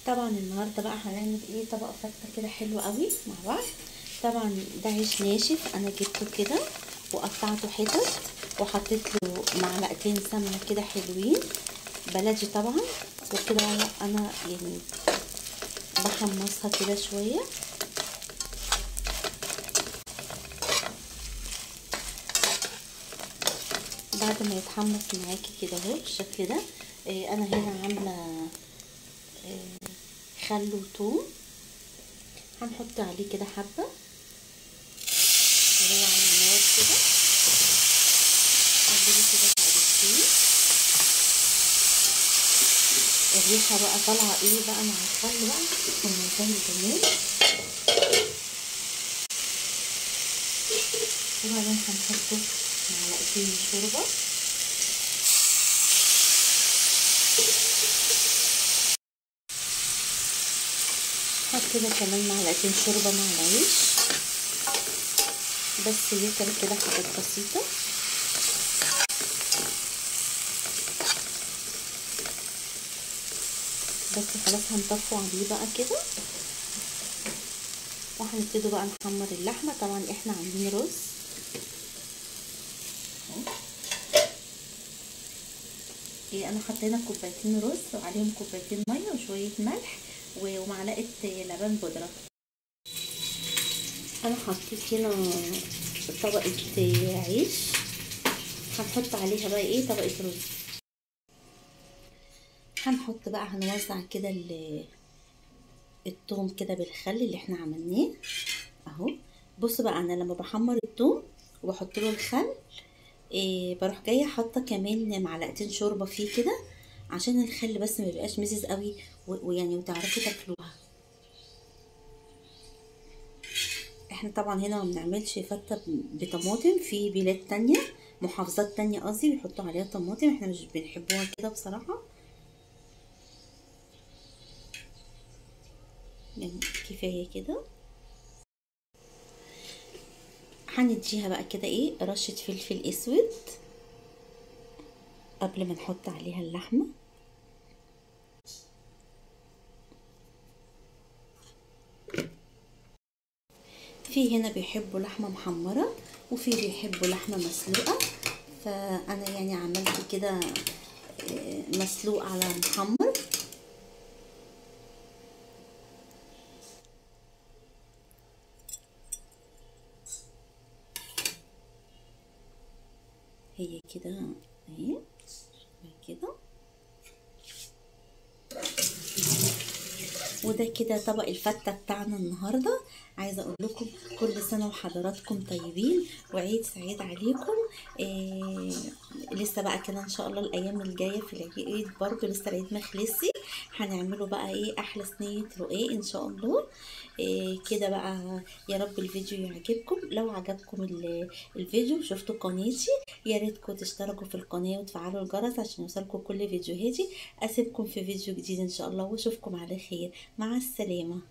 طبعا النهارده بقى هنعمل ايه؟ طبق فته كده حلو قوي مع بعض. طبعا ده عيش ناشف انا جبته كده وقطعته حتت وحطيت له معلقتين سمنه كده حلوين بلدي طبعا. وكده انا يعني بحمصها كده شويه. بعد ما يتحمص معاكي كده اهو بالشكل ده، انا هنا عامله خل وثوم، هنحط عليه كده حبه وهو على النار كده، نقلبه كده تقليبتين. الريحه بقى طالعه ايه بقى مع الخل بقى في منتهى الجمال. وبعدين هنحطه معلقتين شوربه، هحط كده كمان معلقتين شوربه مع العيش، بس يكتر كده حاجات بسيطه. بس خلاص هنطفوا عليه بقى كده وهنبتدوا بقى نحمر اللحمه. طبعا احنا عاملين رز، انا حطينا كوبايتين رز وعليهم كوبايتين ميه وشويه ملح ومعلقه لبن بودره. انا حطيت هنا طبقه عيش، هنحط عليها بقى ايه طبقه رز. هنحط بقى هنوزع كده الثوم كده بالخل اللي احنا عملناه اهو. بصوا بقى انا لما بحمر الثوم وبحط له الخل، بروح جايه حاطه كمان معلقتين شوربه فيه كده عشان الخل بس ما يبقاش مزز قوي ويعني وتعرفوا تاكلوها. احنا طبعا هنا ما بنعملش فته بطماطم، في بلاد تانية محافظات تانية قصدي بيحطوا عليها طماطم، احنا مش بنحبوها كده بصراحه. يعني كفايه كده. هنديها بقى كده ايه رشه فلفل اسود قبل ما نحط عليها اللحمه. في هنا بيحبوا لحمه محمره وفي بيحبوا لحمه مسلوقه، فانا يعني عملت كده مسلوق على محمر. هي كده اهي كده. وده كده طبق الفته بتاعنا النهارده. عايزه اقول لكم كل سنه وحضراتكم طيبين وعيد سعيد عليكم. لسه بقى كده ان شاء الله الايام الجايه في العيد برضو لسه العيد ما خلصش، هنعمله بقى ايه احلى صينيه رقاق ان شاء الله. كده بقى يا رب الفيديو يعجبكم. لو عجبكم الفيديو شفتوا قناتي يا ريتكم تشتركوا في القناه وتفعلوا الجرس عشان يوصلكم كل فيديوهاتي. اسيبكم في فيديو جديد ان شاء الله واشوفكم على خير. مع السلامه.